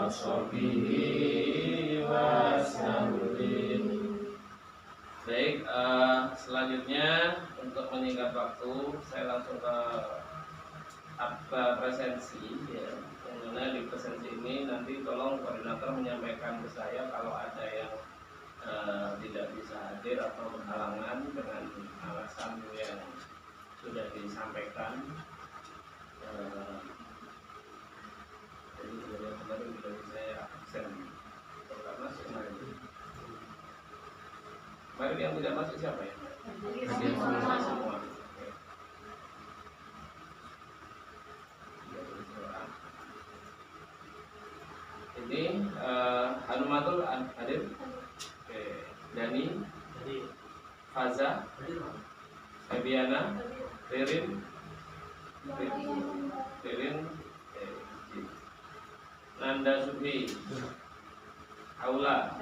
washabihi wasallim. Baik, selanjutnya untuk menyingkat waktu saya langsung ke presensi ya. Yang mana di presensi ini nanti tolong koordinator menyampaikan ke saya kalau ada yang tidak bisa hadir atau berhalangan dengan alasan yang sudah disampaikan. Jadi yang kemarin sudah saya absen tidak masuk kemarin. Kemarin yang tidak masuk siapa ya? Semua. Ini Hanumatul hadir. Oke, Dani, Faza, Febiana, Ririn, Nanda Subhi, Aula,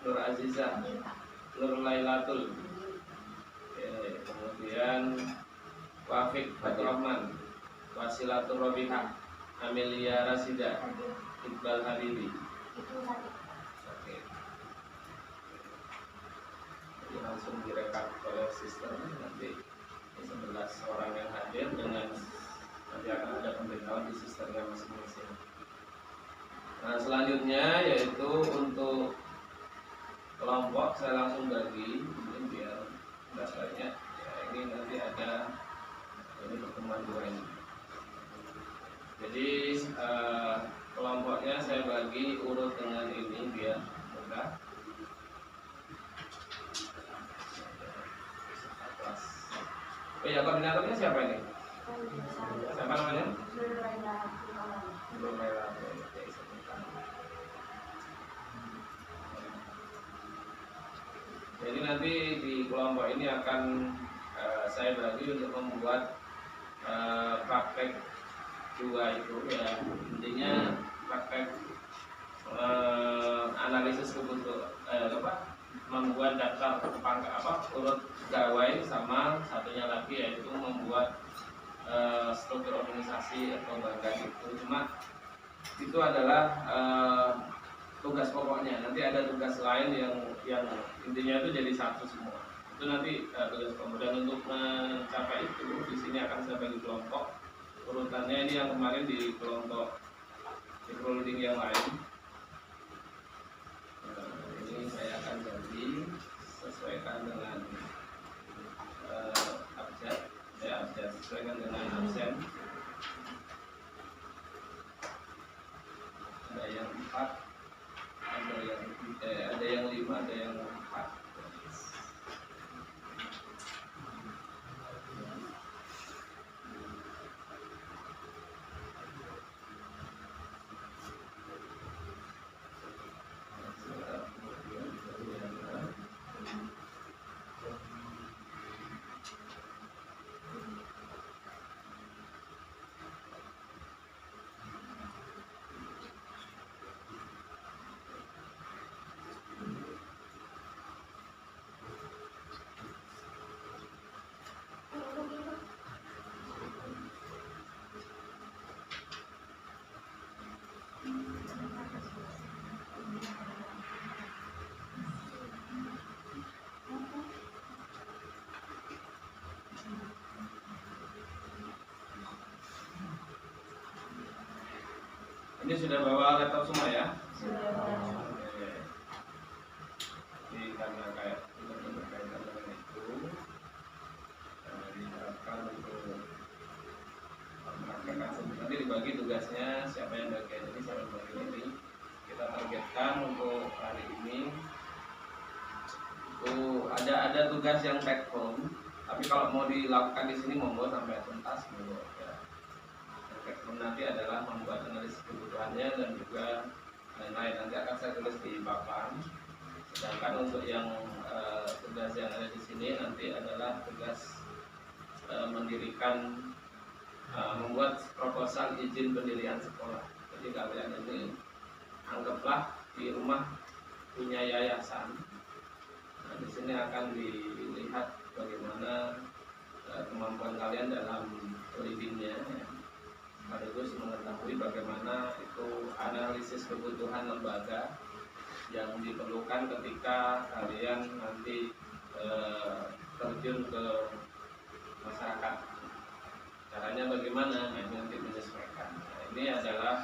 Nur Aziza, Nur Lailatul, kemudian Wafik Fatur Rahman, Wasilatul Robihah, Amelia Rasida, Iqbal Habibi. Oke. Jadi langsung direkap oleh sistem nanti 11 orang yang hadir dengan nanti akan ada pemberitahuan di sistemnya masing-masing. Nah selanjutnya yaitu untuk kelompok saya langsung bagi ini biar tidak banyak ya, ini nanti ada ini pertemuan dua ini. Jadi kelompoknya saya bagi urut dengan ini biar mudah. Oh ya, koordinatornya siapa ini? Siapa namanya? Nur Laila. Jadi nanti di kelompok ini akan saya bagi untuk membuat praktek dua itu ya, intinya praktek analisis kebutuhan membuat daftar urut pegawai, sama satunya lagi yaitu membuat struktur organisasi atau bagian itu. Cuma itu adalah tugas pokoknya. Nanti ada tugas lain yang intinya itu jadi satu semua. Itu nanti tugas kemudian untuk mencapai itu di sini akan saya bagi kelompok. Urutannya ini yang kemarin di kelompok microloading yang lain. Ini saya akan bagi sesuaikan dengan abjad, sesuaikan dengan absen. Ada yang 4, ada yang 5, ada yang 4. Ini sudah bawa laptop semua ya? Sudah. Jadi karena kayak berkaitan dengan itu, diharapkan untuk mempraktekkan nanti dibagi tugasnya siapa yang bagian ini, siapa yang bagian ini. Kita targetkan untuk hari ini itu ada tugas yang take home, tapi kalau mau dilakukan di sini monggo sampai tuntas monggo ya. Nanti adalah membuat analisis kebutuhannya dan juga lain-lain. Nanti akan saya tulis di papan. Sedangkan untuk yang tugas yang ada di sini nanti adalah tugas mendirikan, membuat proposal izin pendirian sekolah. Jadi kalian ini anggaplah di rumah punya yayasan. Nah, di sini akan dilihat bagaimana kemampuan kalian dalam leadingnya. Ya. sekaligus mengetahui bagaimana itu analisis kebutuhan lembaga yang diperlukan ketika kalian nanti terjun ke masyarakat. Caranya bagaimana? Nah, ini nanti menyesuaikan. Nah, ini adalah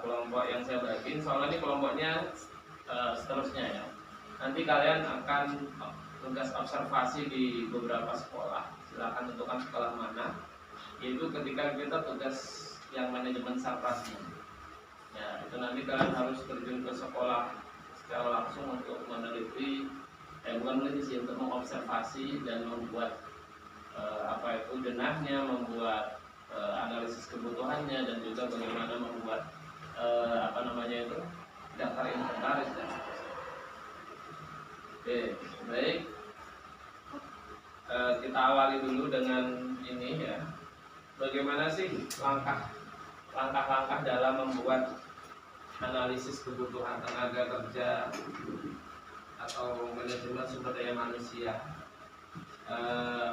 kelompok yang saya bagi. Soalnya ini kelompoknya seterusnya ya. Nanti kalian akan tugas observasi di beberapa sekolah. Silakan tentukan sekolah mana. Itu ketika kita tugas yang manajemen sarprasnya. Ya, itu nanti kalian harus terjun ke sekolah secara langsung untuk meneliti, bukan meneliti sih, untuk mengobservasi dan membuat denahnya, membuat analisis kebutuhannya, dan juga bagaimana membuat daftar inventaris dan seterusnya. Oke, baik. Kita awali dulu dengan ini ya. Bagaimana sih langkah-langkah dalam membuat analisis kebutuhan tenaga kerja atau manajemen sumber daya manusia.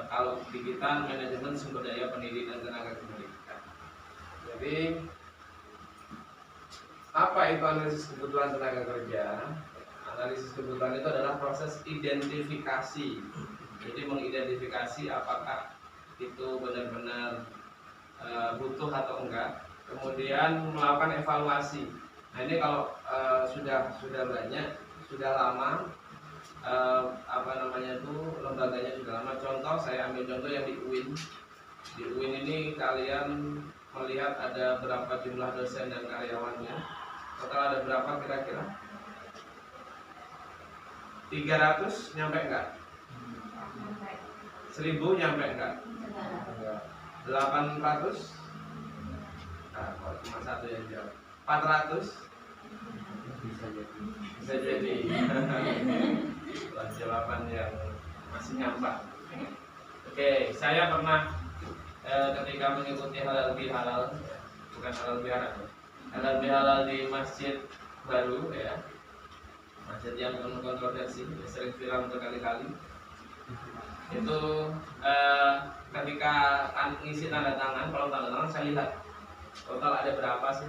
Kalau di kita manajemen sumber daya pendidikan tenaga pendidikan. Jadi apa itu analisis kebutuhan tenaga kerja? Analisis kebutuhan itu adalah proses identifikasi. Jadi mengidentifikasi apakah itu benar-benar butuh atau enggak. Kemudian melakukan evaluasi. Nah, ini kalau sudah banyak, sudah lama, lembaganya sudah lama. Contoh, saya ambil contoh yang di UIN. Di UIN ini kalian melihat ada berapa jumlah dosen dan karyawannya. Total ada berapa kira-kira? 300 nyampe enggak? 1000 nyampe enggak? 800? Nah, kalau cuma satu yang jawab. 400? Bisa jadi. Jawaban yang masih ngambang. Oke, saya pernah ketika mengikuti halal bihalal, bukan halal bihalal, halal bihalal di masjid baru ya, masjid yang penuh kontroversi, sering viral berkali-kali. Itu ketika ngisi tanda tangan, kalau tanda tangan saya lihat total ada berapa sih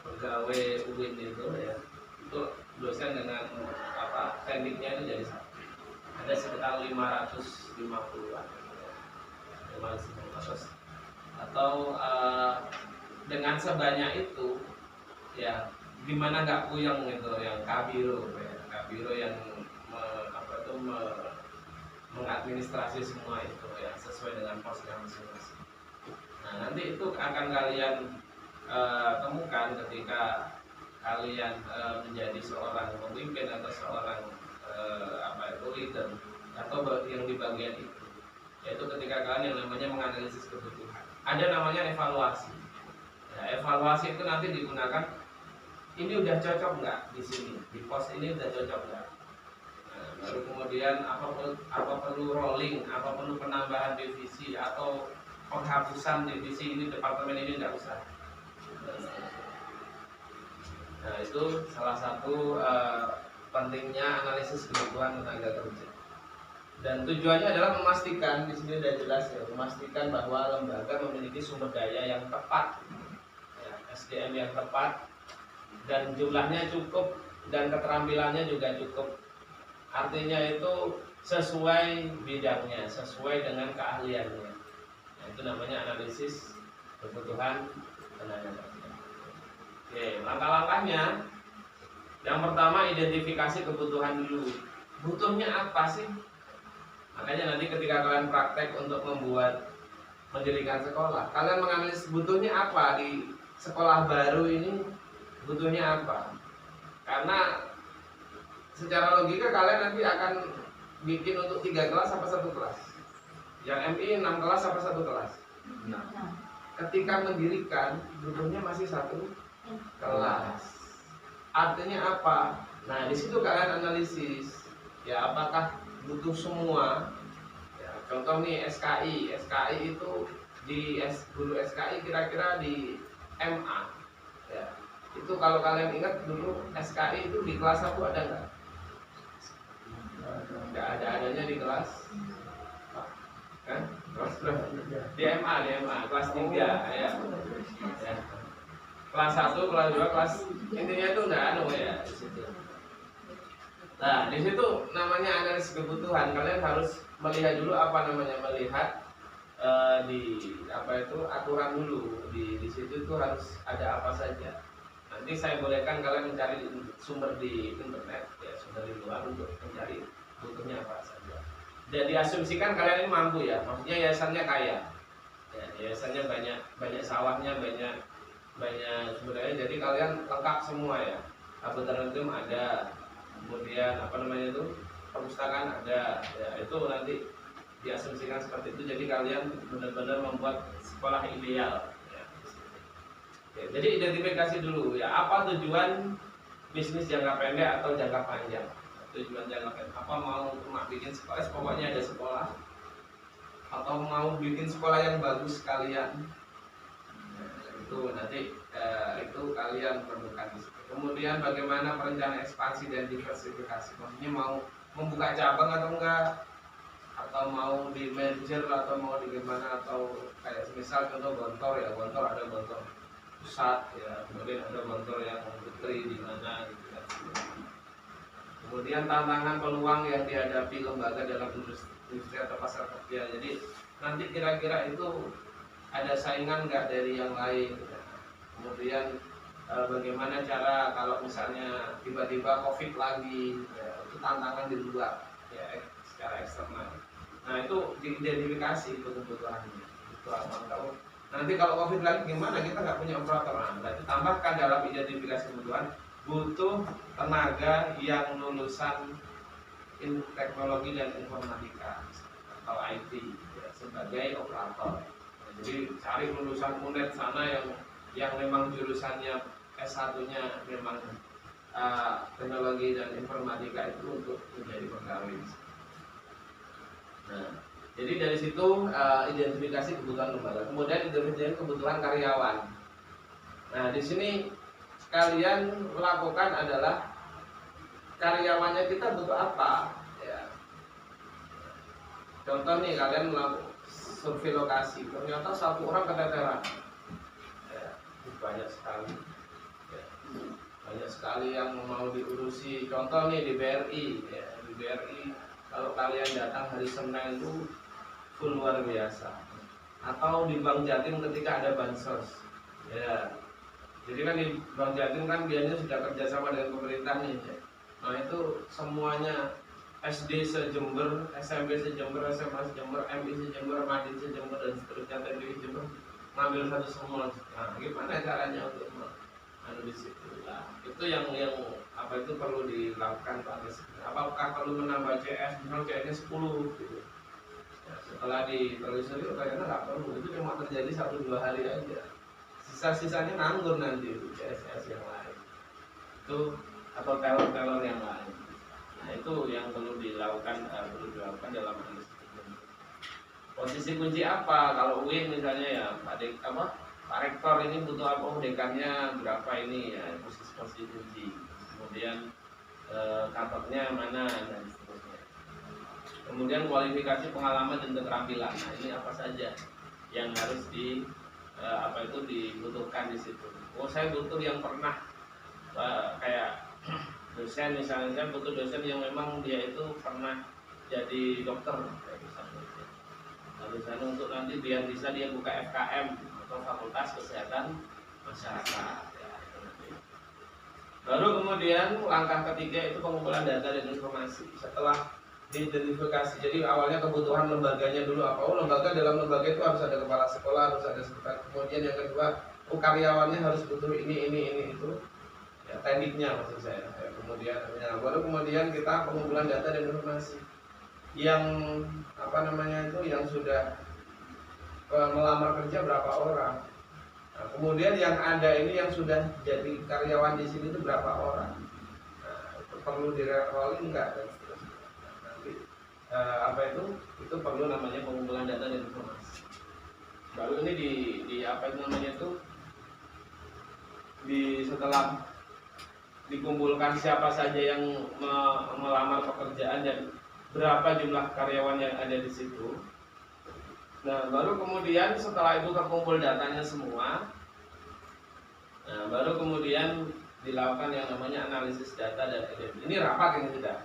pegawai UIN itu ya. Itu dosen dengan pendiknya itu jadi satu. Ada sekitar 550-an. 550 atau dengan sebanyak itu ya, gimana nggak puyeng gitu yang kabiro ya. Kabiro yang mengadministrasi semua itu ya, sesuai dengan posnya masing-masing. Nah, nanti itu akan kalian temukan ketika kalian menjadi seorang pemimpin atau seorang leader atau yang di bagian itu, yaitu ketika kalian yang namanya menganalisis kebutuhan. Ada namanya evaluasi. Ya, evaluasi itu nanti digunakan, ini udah cocok nggak di sini, di pos ini udah cocok nggak. Baru kemudian apa perlu rolling, apa perlu penambahan divisi atau penghapusan divisi ini, departemen ini tidak usah. Nah, itu salah satu pentingnya analisis kebutuhan tenaga kerja. Dan tujuannya adalah memastikan, di sini sudah jelas ya, memastikan bahwa lembaga memiliki sumber daya yang tepat, ya, SDM yang tepat, dan jumlahnya cukup dan keterampilannya juga cukup. Artinya itu sesuai bidangnya, sesuai dengan keahliannya. Nah, itu namanya analisis kebutuhan tenaga kerja. Oke, langkah-langkahnya. Yang pertama, identifikasi kebutuhan dulu. Butuhnya apa sih? Makanya nanti ketika kalian praktek untuk mendirikan sekolah, kalian menganalisis butuhnya apa di sekolah baru ini, butuhnya apa? Karena secara logika kalian nanti akan bikin untuk 3 kelas apa 1 kelas? Yang MI 6 kelas apa 1 kelas? Nah, ketika mendirikan butuhnya masih 1 kelas. Artinya apa? Nah, di situ kalian analisis. Ya, apakah butuh semua? Ya, contoh nih SKI. SKI itu di guru SKI kira-kira di MA. Ya, itu kalau kalian ingat dulu SKI itu di kelas 1 ada nggak? Nggak ada, adanya di kelas kan? Kelas berapa? Di MA kelas 3 ya. Ya. Kelas 1, kelas 2, kelas intinya itu enggak anu ya di situ. Nah, di situ namanya analisis kebutuhan. Kalian harus melihat dulu melihat di aturan dulu di situ itu harus ada apa saja. Nanti saya bolehkan kalian mencari sumber di internet ya, sumber di luar untuk mencari butuhnya apa saja. Dan diasumsikan kalian ini mampu ya, maksudnya yayasannya kaya. Ya, yayasannya banyak sawahnya, banyak sebenarnya, jadi kalian lengkap semua ya. Laboratorium ada, kemudian perpustakaan ada. Ya, itu nanti diasumsikan seperti itu. Jadi kalian benar-benar membuat sekolah ideal. Ya. Oke, jadi identifikasi dulu ya, apa tujuan bisnis jangka pendek atau jangka panjang. Tujuan jangka pendek apa, mau cuma bikin sekolah, pokoknya ada sekolah, atau mau bikin sekolah yang bagus sekalian. Itu nanti itu kalian perlukan di situ. Kemudian bagaimana perencanaan ekspansi dan diversifikasi, maksudnya mau membuka cabang atau enggak, atau mau di merger atau mau di gimana, atau kayak misal contoh Gontor ya, Gontor ada Gontor pusat ya, kemudian ada Gontor yang putri di mana gitu kan. Kemudian tantangan peluang yang dihadapi lembaga dalam industri atau pasar kerja. Jadi nanti kira-kira itu ada saingan nggak dari yang lain. Kemudian bagaimana cara kalau misalnya tiba-tiba COVID lagi, ya, itu tantangan di luar ya, secara eksternal. Nah itu diidentifikasi kebutuhannya. Kalau nanti kalau COVID lagi gimana, kita nggak punya operator. Nah, berarti tambahkan dalam identifikasi kebutuhan, butuh tenaga yang lulusan teknologi dan informatika atau IT ya, sebagai operator. Jadi cari lulusan UNED sana yang memang jurusannya S1-nya memang teknologi dan informatika itu untuk menjadi pegawai. Nah, jadi dari situ identifikasi kebutuhan lembaga, kemudian identifikasi kebutuhan karyawan. Nah, di sini kalian melakukan adalah karyawannya kita butuh apa? Ya. Contoh nih, kalian melakukan survei lokasi, ternyata satu orang keteteran, ya, banyak sekali, ya, banyak sekali yang mau diurusi. Contoh nih di BRI, ya, di BRI kalau kalian datang hari Senin itu full luar biasa. Atau di Bank Jatim ketika ada bansos, ya, jadi kan di Bank Jatim kan biasanya sudah kerjasama dengan pemerintah nih, ya. Nah itu semuanya SD se-Jember, SMP se-Jember, SMA se-Jember, MI se-Jember, Madin se-Jember, dan seterusnya, TPI Jember, ngambil satu semua. Nah, gimana caranya untuk menganalisis itu? Nah, itu yang apa itu perlu dilakukan Pak. Apakah perlu menambah CS, misalnya CS-nya 10 gitu. Ya, setelah ditelusuri ternyata nggak perlu, itu cuma terjadi 1-2 hari aja. Sisa-sisanya nganggur nanti itu CS yang lain. Itu atau teller yang lain. Nah itu yang perlu dilakukan dalam analisis. Posisi kunci apa? Kalau UIN misalnya ya Pak Rektor ini butuh apa? Dekannya berapa ini ya, posisi kunci. Kemudian kantornya mana dan seterusnya. Kemudian kualifikasi, pengalaman dan keterampilan. Nah ini apa saja yang harus dibutuhkan di situ. Oh saya butuh yang pernah kayak dosen misalnya, saya butuh dosen yang memang dia itu pernah jadi dokter kayak misalnya. Lalu sana untuk nanti biar bisa dia buka FKM atau Fakultas Kesehatan Masyarakat ya, itu nanti. Baru kemudian langkah ketiga itu pengumpulan data dan informasi. Setelah diidentifikasi, jadi awalnya kebutuhan lembaganya dulu apa? Oh lembaga, dalam lembaga itu harus ada kepala sekolah, harus ada sekretaris. Kemudian yang kedua, karyawannya harus butuh ini itu. Ya, tekniknya maksud saya. Ya, baru kemudian kita pengumpulan data dan informasi. Yang yang sudah melamar kerja berapa orang. Nah, kemudian yang ada ini yang sudah jadi karyawan di sini itu berapa orang. Nah, itu perlu di-rolling enggak dan seterusnya. Nah, nanti itu perlu namanya pengumpulan data dan informasi. Baru ini setelah dikumpulkan siapa saja yang melamar pekerjaan dan berapa jumlah karyawan yang ada di situ. Nah, baru kemudian setelah itu terkumpul datanya semua, nah baru kemudian dilakukan yang namanya analisis data dan identitas. Ini rapat ini sudah,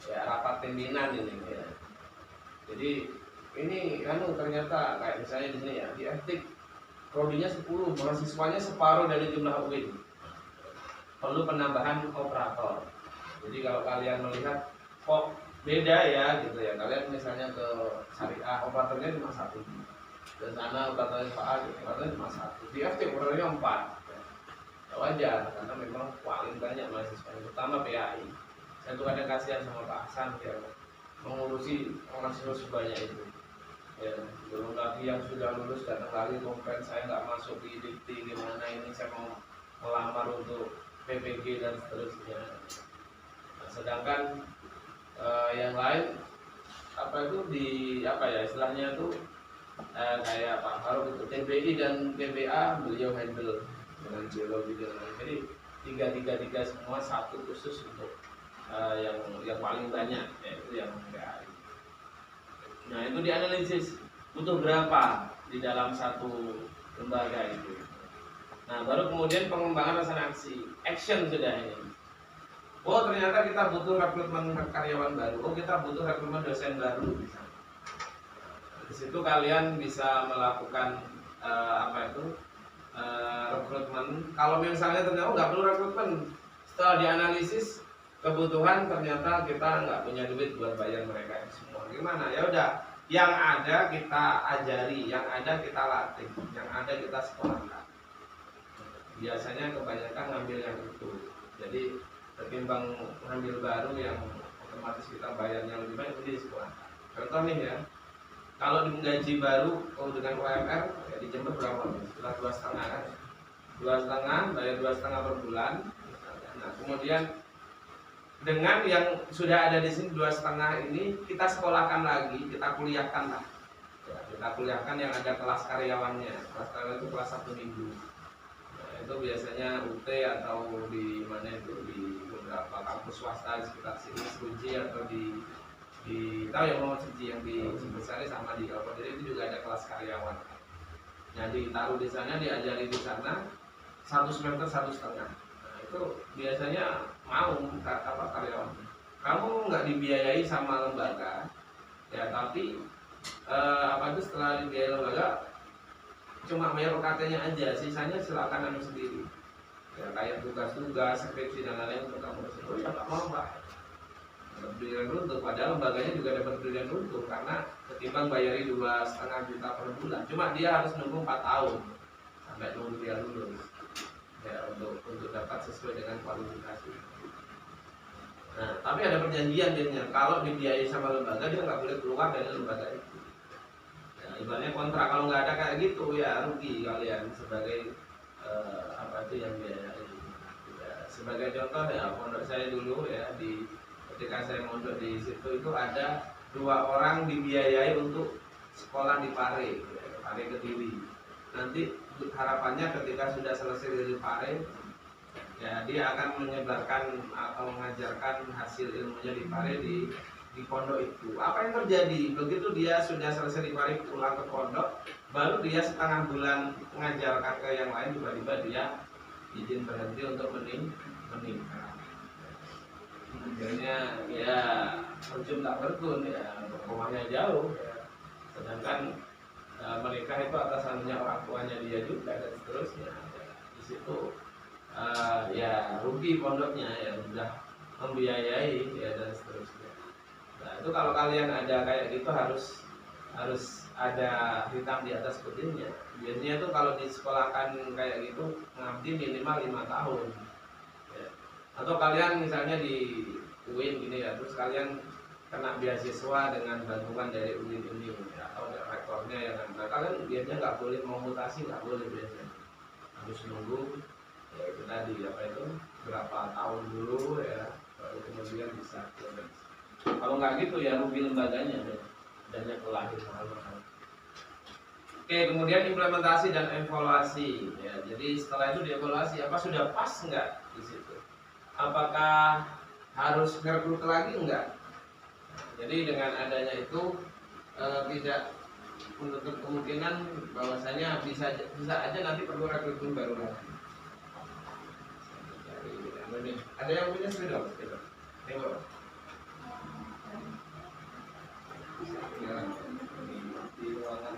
ya rapat pimpinan ini. Ya. Jadi ini kan ternyata kayak misalnya di sini ya di etik prodinya 10, mahasiswanya separuh dari jumlah UIN. Perlu penambahan operator. Jadi kalau kalian melihat kok beda ya gitu ya, kalian misalnya ke syariah operatornya cuma 1, ke sana operatornya Pak A, operatornya cuma 1, di FT operatornya 4. Ya wajar karena memang paling banyak mahasiswa, terutama PAI. Saya tuh kadang kasihan sama Pak Hasan ya, mengurusi mahasiswa sebanyak itu. Ya, belum lagi yang sudah lulus datang lagi komplain saya nggak masuk di dikti, gimana ini saya mau melamar untuk PPG dan seterusnya. Nah, sedangkan yang lain apa itu di apa ya istilahnya itu kayak Pak Faruk itu TBI dan TBA beliau handle dengan geologi dan lain. Jadi tiga semua satu khusus untuk yang paling banyak yaitu yang PAI. Nah itu dianalisis butuh berapa di dalam satu lembaga itu. Nah baru kemudian pengembangan rencana action sudah ini. Oh ternyata kita butuh rekrutmen karyawan baru. Oh kita butuh rekrutmen dosen baru. Di situ kalian bisa melakukan rekrutmen. Kalau misalnya ternyata nggak perlu rekrutmen, setelah dianalisis kebutuhan ternyata kita nggak punya duit buat bayar mereka semua. Gimana? Ya udah, yang ada kita ajari, yang ada kita latih, yang ada kita sekolahkan. Biasanya kebanyakan ngambil yang itu. Jadi ketimbang ngambil baru yang otomatis kita bayarnya lebih banyak di sekolah. Contoh nih ya, kalau gaji baru dengan UMR ya di Jember berapa? Setelah 2,5 kan? 2,5 bayar 2,5 per bulan. Nah kemudian dengan yang sudah ada di sini 2,5 ini kita sekolahkan lagi, kita kuliahkan lah. Ya, kita kuliahkan yang ada kelas karyawannya. Kelas karyawan itu kelas 1 minggu. Nah, itu biasanya UT atau di mana itu di beberapa kampus swasta di sekitar sini, Suji atau di tahu yang mau Suji yang di Sari sama di Kelapa. Jadi itu juga ada kelas karyawan. Nah ditaruh di sana, diajari di sana 1 semester 1,5. Nah itu biasanya mau karyawan. Kamu nggak dibiayai sama lembaga, ya tapi itu setelah dibiayai lembaga cuma bayar UKT-nya aja, sisanya silakan anu sendiri. Ya kayak tugas-tugas, skripsi dan lain-lain untuk kamu sendiri. Oh ya nggak mau Pak. Berdirian runtuh, padahal lembaganya juga dapat berdirian runtuh karena ketimbang bayari 2,5 juta per bulan, cuma dia harus nunggu 4 tahun sampai nunggu dia lulus ya untuk dapat sesuai dengan kualifikasi. Nah tapi ada perjanjian jadinya, kalau dibiayai sama lembaga dia nggak boleh keluar dari lembaga itu. Nah, ibaratnya kontrak, kalau nggak ada kayak gitu ya rugi kalian sebagai itu yang biayai. Ya, sebagai contoh ya pondok saya dulu ya ketika saya mondok di situ itu ada 2 orang dibiayai untuk sekolah di Pare, Pare Kediri. Nanti harapannya ketika sudah selesai dari Pare, ya dia akan menyebarkan atau mengajarkan hasil ilmunya di Pare di pondok itu. Apa yang terjadi? Begitu dia sudah selesai di Pare pulang ke pondok, baru dia setengah bulan mengajarkan ke yang lain, tiba-tiba dia izin berhenti untuk menikah. Akhirnya ya berjum tak berkun ya, rumahnya jauh ya. Sedangkan menikah itu atasannya orang tuanya dia juga dan seterusnya ya. Di situ ya rugi pondoknya ya, sudah membiayai ya dan seterusnya. Nah itu kalau kalian ada kayak gitu harus ada hitam di atas putihnya. Biasanya tuh kalau disekolahkan kayak gitu ngabdi minimal 5 tahun. Atau kalian misalnya di UIN gini ya, terus kalian kena beasiswa dengan bantuan dari UIN ini ya, atau rektornya yang nah, kalian biasanya nggak boleh mau mutasi, nggak boleh biasanya, harus nunggu ya itu tadi berapa tahun dulu ya baru kemudian bisa. Kalau nggak gitu ya rugi lembaganya dan yang kelahir mahal-mahal. Oke, kemudian implementasi dan evaluasi ya. Jadi setelah itu dievaluasi apa sudah pas nggak di situ. Apakah harus ngerekrut lagi? Enggak. Jadi dengan adanya itu tidak menutup kemungkinan bahwasanya bisa aja nanti perlu rekrutmen baru lagi. Ada yang punya spidol? Tengok. Ya, di ruangan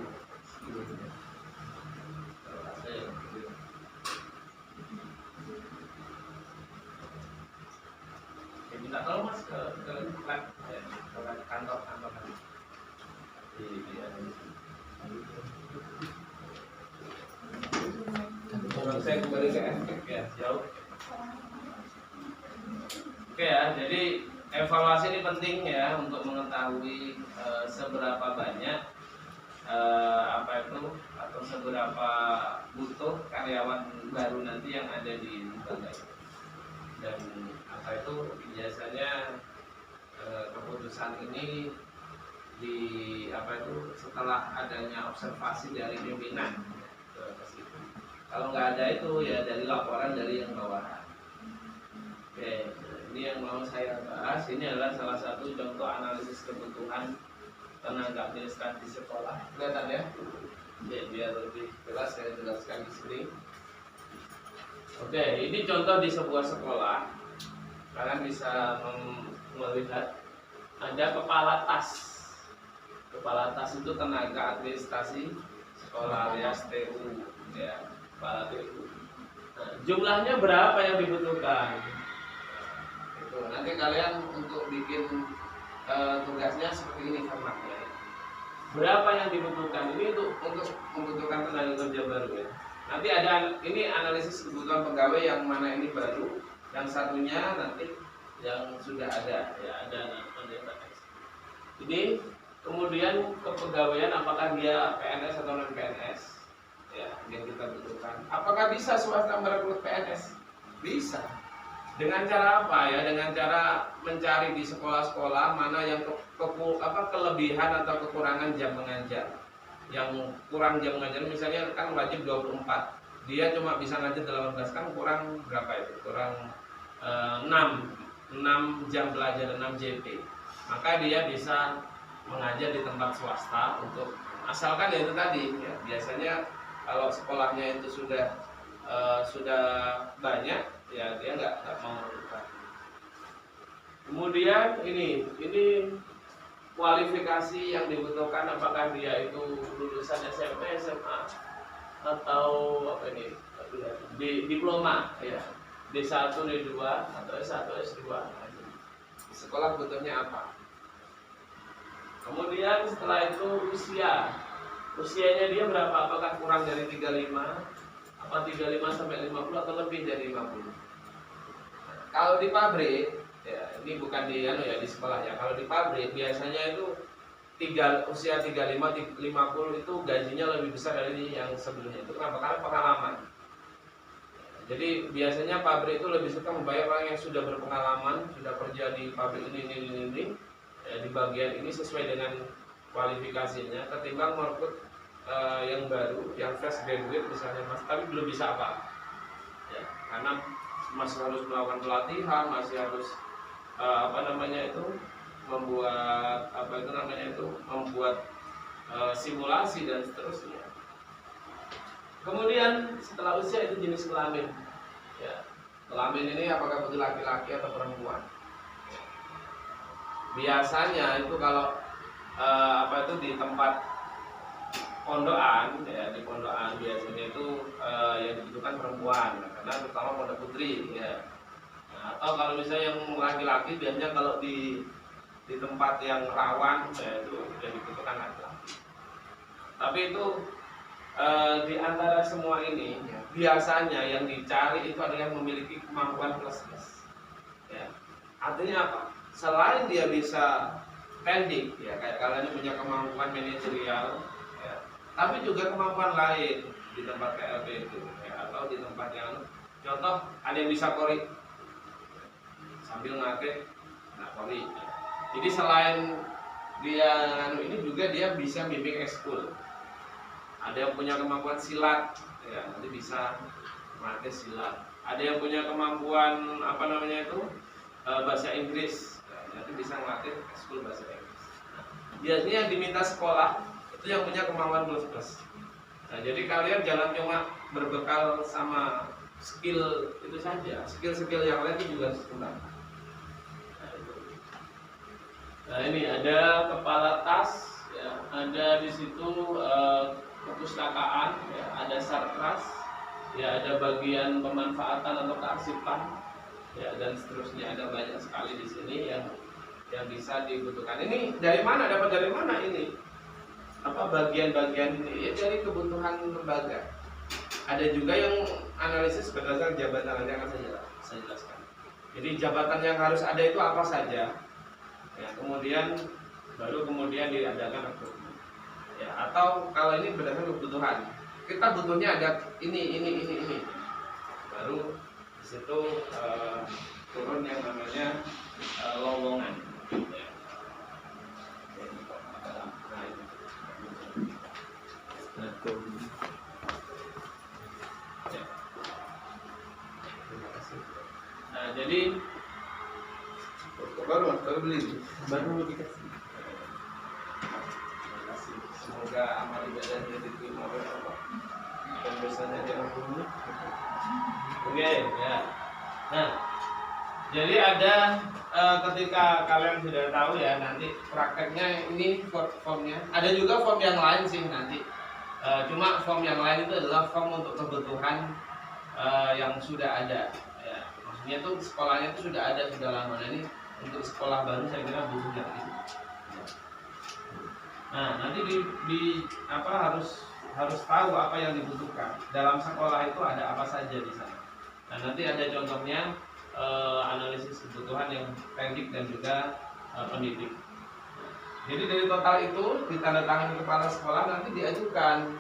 minta tolong mas ke lab, ke kantor saya kembali ke efek ya jauh. Oke ya, jadi evaluasi ini penting ya untuk mengetahui seberapa banyak apa itu atau seberapa butuh karyawan baru nanti yang ada di lembaga itu. Dan apa itu biasanya keputusan ini di apa itu setelah adanya observasi dari pimpinan ke situ. Kalau nggak ada itu ya dari laporan dari yang bawahan. Oke, ini yang mau saya bahas. Ini adalah salah satu contoh analisis kebutuhan tenaga administrasi sekolah. Kelihatan ya? Oke, biar lebih jelas saya jelaskan di sini. Oke, ini contoh di sebuah sekolah. Kalian bisa melihat ada kepala tas. Kepala tas itu tenaga administrasi sekolah alias TU ya, kepala TU. Nah, jumlahnya berapa yang dibutuhkan? Itu nanti kalian untuk bikin tugasnya seperti ini formatnya. Berapa yang dibutuhkan? Ini untuk membutuhkan tenaga kerja baru ya. Nanti ada ini analisis kebutuhan pegawai yang mana ini baru, yang satunya nanti yang sudah ada ya, ada. Ini kemudian kepegawaian apakah dia PNS atau non PNS ya, yang kita butuhkan. Apakah bisa swasta merekrut PNS? Bisa. Dengan cara apa ya? Dengan cara mencari di sekolah-sekolah mana yang kelebihan atau kekurangan jam mengajar. Yang kurang jam mengajar misalnya kan wajib 24. Dia cuma bisa ngajar 18 kan kurang berapa itu? Kurang 6 jam belajar, 6 JP. Maka dia bisa mengajar di tempat swasta untuk asalkan ya itu tadi ya, biasanya kalau sekolahnya itu sudah banyak ya dia nggak mau memerlukan. Kemudian ini kualifikasi yang dibutuhkan apakah dia itu lulusan SMP, SMA atau apa ini diploma ya, D1, D2 atau S1, S2. Sekolah butuhnya apa? Kemudian setelah itu usianya dia berapa? Apakah kurang dari 35? Apa 35 sampai 50 atau lebih dari 50? Kalau di pabrik ya, ini bukan di di sekolah ya. Kalau di pabrik biasanya itu usia 35 50 itu gajinya lebih besar dari yang sebelumnya. Itu kenapa? Karena pengalaman. Jadi biasanya pabrik itu lebih suka membayar orang yang sudah berpengalaman, sudah kerja di pabrik ini ya, di bagian ini sesuai dengan kualifikasinya ketimbang merekrut yang baru, yang fresh graduate misalnya mas, tapi belum bisa apa ya, karena masih harus melakukan pelatihan, masih harus membuat simulasi dan seterusnya. Kemudian setelah usia itu jenis kelamin ya, kelamin ini apakah butuh laki-laki atau perempuan. Biasanya itu kalau di tempat pondokan ya, di pondokan biasanya itu yang dibutuhkan perempuan karena terutama pondok putri ya. Nah, atau kalau misalnya yang laki-laki biasanya kalau di tempat yang rawan ya, itu yang dibutuhkan laki-laki. Tapi itu di antara semua ini ya, biasanya yang dicari itu adalah yang memiliki kemampuan plus ya. Artinya apa? Selain dia bisa pending ya, kayak kalian punya kemampuan manajerial ya, tapi juga kemampuan lain di tempat KLP itu ya, atau di tempat yang contoh ada yang bisa kori sambil ngelatih kori ya. Jadi selain dia ini juga dia bisa bimbing ekskul. Ada yang punya kemampuan silat ya, nanti bisa melatih silat. Ada yang punya kemampuan bahasa Inggris, nanti bisa melatih ekskul bahasa Inggris. Biasanya yang diminta sekolah Itu yang punya kemampuan plus. Nah, jadi kalian jangan cuma berbekal sama skill itu saja, skill yang lain itu juga kurang. Nah, ini ada kepala tas, ya, ada di situ perpustakaan, ya, ada sarkas, ya, ada bagian pemanfaatan atau kearsipan, ya, dan seterusnya. Ada banyak sekali di sini yang bisa dibutuhkan. Ini dari mana? Dapat dari mana ini? Apa bagian-bagian ini? Ya, dari kebutuhan lembaga. Ada juga yang analisis berdasarkan jabatan, nanti akan saya jelaskan. Jadi jabatan yang harus ada itu apa saja? Ya, kemudian diadakan rekrutmen. Ya, atau kalau ini berdasarkan kebutuhan, kita butuhnya ada ini. Baru di situ turun yang namanya lowongan. Ya. Nah, jadi baru beli, baru dikasih. Terima kasih. Semoga amal ibadahnya diterima oleh Allah dan dosanya diampuni. Oke, ya. Nah, jadi ada ketika kalian sudah tahu ya, nanti prakteknya ini formnya. Ada juga form yang lain sih nanti. Cuma form yang lain itu adalah form untuk kebutuhan yang sudah ada. Ya, maksudnya tuh sekolahnya itu sudah ada, sudah lama. Nah, ini untuk sekolah baru saya kira butuh yang ini. Nah, nanti harus tahu apa yang dibutuhkan. Dalam sekolah itu ada apa saja di sana. Nah, nanti ada contohnya analisis kebutuhan yang pendik dan juga pendidik. Jadi dari total itu ditandatangani kepala sekolah, nanti diajukan.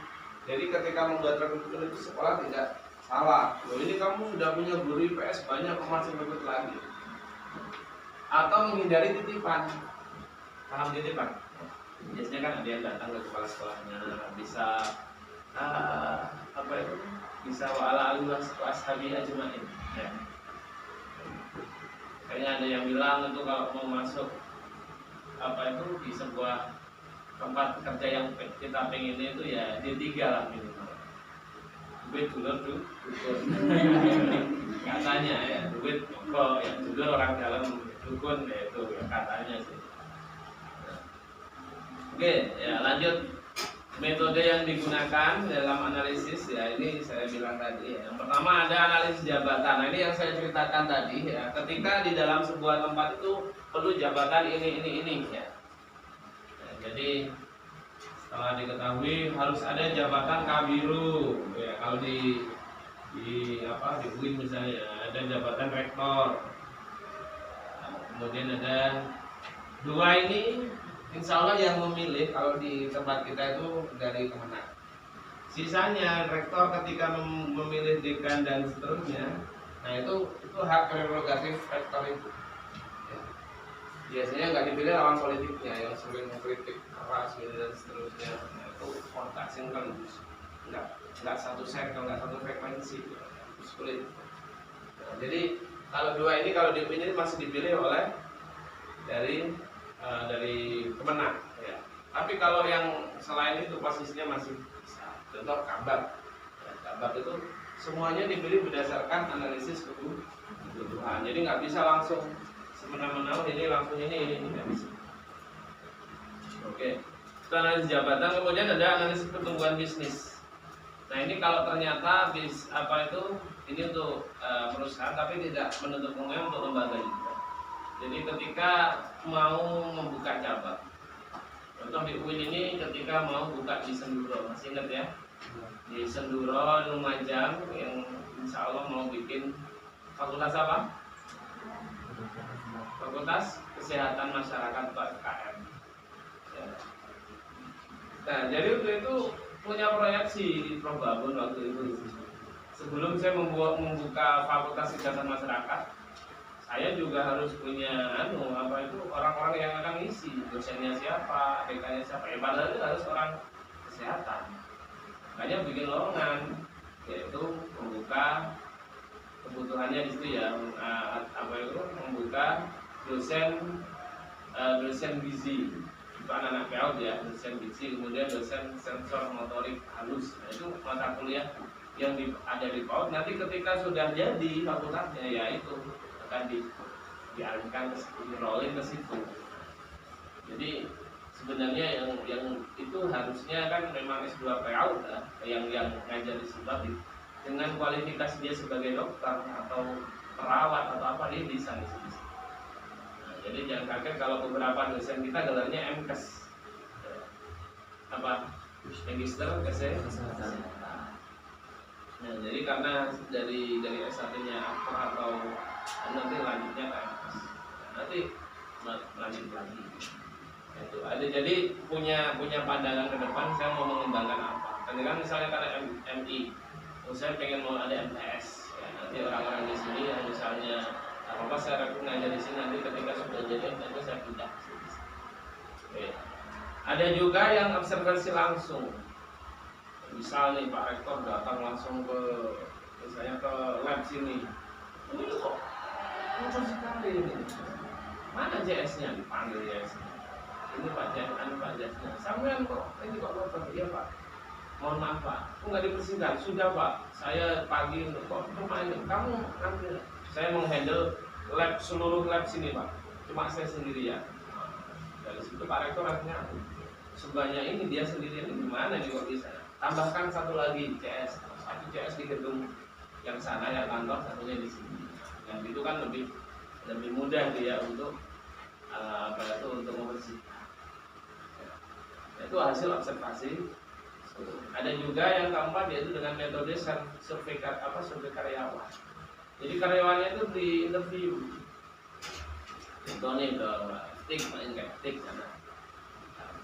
Jadi ketika membuat rekrutmen itu sekolah tidak salah. Loh, ini kamu sudah punya guru IPS banyak, kok masih rekrut lagi? Atau menghindari titipan. Paham titipan? Biasanya kan ada yang datang ke kepala sekolahnya, bisa bisa wa'ala ashabi ajma'in. Ya. Kayaknya ada yang bilang itu kalau mau masuk di sebuah tempat kerja yang kita pengen itu ya D3 lah minimal. Duit dulur katanya ya, duit kok yang dulur orang dalam dukun ya, itu ya, katanya sih. Oke, ya lanjut. Metode yang digunakan dalam analisis ya, ini saya bilang tadi ya. Yang pertama ada analisis jabatan. Nah, ini yang saya ceritakan tadi ya. Ketika di dalam sebuah tempat itu perlu jabatan ini ya. Nah, jadi setelah diketahui harus ada jabatan kabiru ya. Kalau di UIN misalnya ada jabatan rektor. Nah, kemudian ada dua ini. Insya Allah yang memilih kalau di tempat kita itu dari Kemenang. Sisanya rektor ketika memilih dekan dan seterusnya, nah itu hak prerogatif rektor itu. Ya. Biasanya nggak dipilih lawan politiknya yang sering mengkritik keras dan seterusnya. Nah, itu kontak single, nggak satu circle, nggak satu frekuensi, sulit. Nah, jadi kalau dua ini kalau dipilih masih dipilih oleh dari Kemenang ya. Tapi kalau yang selain itu posisinya masih bisa. Contoh Kabak ya, Kabak itu semuanya dipilih berdasarkan analisis kebutuhan. Jadi nggak bisa langsung semena-mena ini langsung ini nggak bisa. Oke, itu analisis jabatan. Kemudian ada analisis pertumbuhan bisnis. Nah, ini kalau ternyata ini untuk perusahaan tapi tidak menutup kemungkinan untuk lembaga juga. Jadi ketika mau membuka cabang, contoh di UIN ini ketika mau buka di Senduro, masih ingat ya? Di Senduro, Lumajang yang insya Allah mau bikin fakultas apa? Fakultas Kesehatan Masyarakat (FKM). Ya. Nah, jadi waktu itu punya proyeksi di Probamun waktu itu. Sebelum saya membuka Fakultas Kesehatan Masyarakat, saya juga harus punya orang-orang yang akan ngisi, dosennya siapa, dekannya siapa. Ya padahal itu harus orang kesehatan. Makanya bikin lowongan, yaitu membuka kebutuhannya di situ ya, membuka dosen gizi. itu anak-anak PAUD ya, dosen gizi, kemudian dosen sensor motorik halus. Nah, itu mata kuliah yang ada di PAUD. Nanti ketika sudah jadi fakultasnya, ya itu akan dialihkan ke situ, di-rolling ke situ. Jadi sebenarnya yang itu harusnya kan memang S2 PAUD ya, yang ngajar di situ dengan kualifikasi dia sebagai dokter atau perawat atau apa, dia bisa di sini. Nah, jadi jangan kaget kalau beberapa dosen kita gelarnya MKes, apa Magister Kesehatan. Nah, jadi karena dari S1-nya aktor atau nanti lanjutnya ke MKes, nanti lanjut lagi. Itu ada, jadi punya pandangan ke depan saya mau mengembangkan apa. Kan misalnya karena MI, saya pengen mau ada MTS. Ya, nanti orang-orang di sini yang misalnya apa saya ngajar di sini, nanti ketika sudah jadi MTS saya pindah. Oke. Ada juga yang observasi langsung. Misal nih Pak Rektor datang langsung ke misalnya ke lab sini. Ini kok muncul sekali ini. Mana JS-nya? Dipanggil JS-nya. Ini Pak JS, Pak JS-nya. Sampean kok ini kok dokter? Iya Pak. Mohon maaf Pak, aku nggak dipersingkat. Sudah Pak, saya pagi kok cuma ini. Kamu nanti saya menghandle lab, seluruh lab sini Pak. Cuma saya sendirian. Dari situ Pak Rektor akhirnya sebanyak ini dia sendirian, ini gimana nih kok bisa? Tambahkan satu lagi CS, satu CS di gedung yang sana ya kantor, satunya di sini. Yang itu kan lebih mudah dia untuk untuk membersihkan. Itu hasil observasi. Ada juga yang keempat yaitu dengan metode survei karyawan. Jadi karyawannya itu di interview. Contohnya ke tik main kayak tik sana,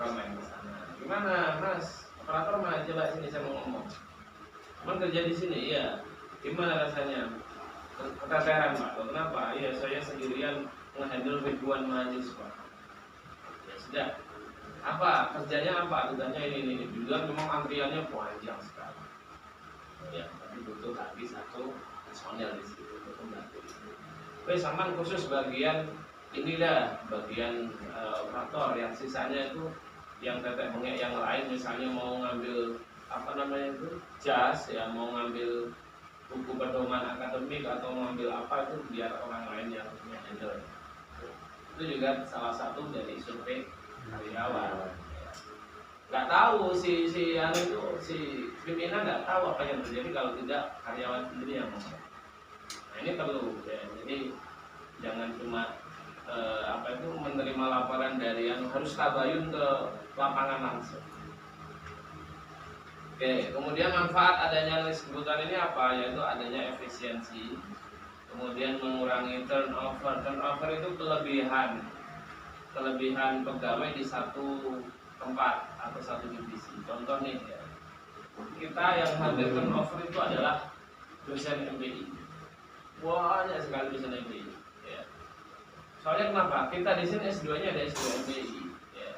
main ke sana. Gimana Mas? Operator mana? Coba sini saya mau ngomong. Cuman kerja di sini, iya. Gimana rasanya? Keteteran Pak. Kenapa? Iya saya sendirian menghandle ribuan mahasiswa. Ya sudah. Apa kerjanya apa? Tugasnya ini. Juga memang antriannya panjang sekali. Ya, tapi butuh lagi satu personel di situ untuk membantu. Oke, sama khusus bagian inilah bagian operator, yang sisanya itu yang tetek bengek yang lain, misalnya mau ngambil apa namanya itu jas ya, mau ngambil buku pedoman akademik atau mau ngambil apa, itu biar orang lain yang handle. Itu juga salah satu dari survei karyawan. Nggak tahu si pimpinan nggak tahu apa yang terjadi kalau tidak karyawan sendiri yang ngomong. Nah ini perlu ya, jadi jangan cuma menerima laporan dari yang harus tabayun ke lapangan langsung. Oke, kemudian manfaat adanya list kebutuhan ini apa? Yaitu adanya efisiensi, kemudian mengurangi turnover. Turnover itu kelebihan pegawai di satu tempat atau satu divisi. Contoh nih ya, kita yang hampir turnover itu adalah dosen MBI. Banyak sekali dosen MBI. Soalnya kenapa? Kita di sini S2-nya ada S2 MBI. Ya.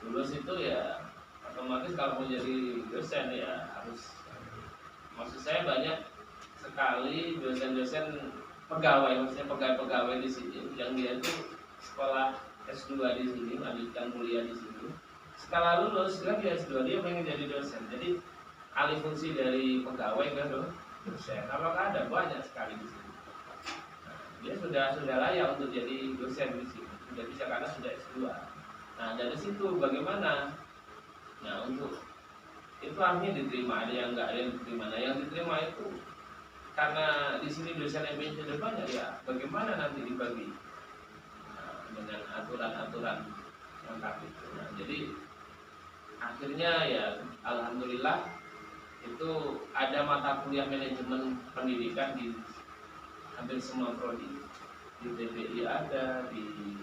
Lulus itu ya otomatis kalau mau jadi dosen ya harus. Maksud saya banyak sekali dosen-dosen pegawai, maksudnya pegawai-pegawai di sini yang dia itu sekolah S2 di sini, lanjutkan kuliah di sini. Setelah lulus kan dia S2 dia pengen jadi dosen. Jadi alih fungsi dari pegawai ke dosen. Apakah ada? Banyak sekali di sini. Dia sudah layak untuk jadi dosen di sini, sudah bisa karena sudah S2. Nah dari situ bagaimana? Nah untuk itu akhirnya diterima, ada yang enggak, ada yang diterima. Nah yang diterima itu karena di sini dosen MBI sudah banyak ya, bagaimana nanti dibagi dengan aturan-aturan lengkap itu. Nah jadi akhirnya ya alhamdulillah itu ada mata kuliah manajemen pendidikan di hampir semua prodi, di PBI ada, di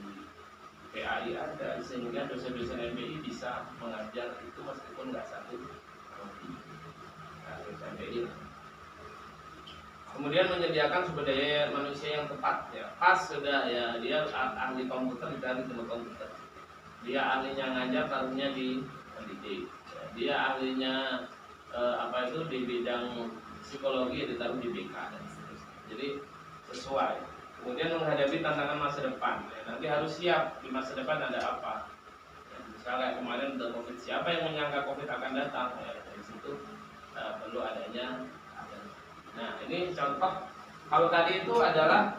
PAI ada, sehingga dosen-dosen MBI bisa mengajar itu meskipun nggak satu prodi. Nah, dosen MBI. Kemudian menyediakan sumber daya manusia yang tepat ya, pas sudah ya, dia ahli komputer dicari ilmu komputer, dia ahlinya ngajar taruhnya di pendidik, dia ahlinya di bidang psikologi ditaruh di BK dan seterusnya. Jadi sesuai. Kemudian menghadapi tantangan masa depan ya, nanti harus siap di masa depan ada apa ya, Misalnya kemarin udah COVID, siapa yang menyangka COVID akan datang? Ya, dari situ perlu adanya. Nah, ini contoh. Kalau tadi itu adalah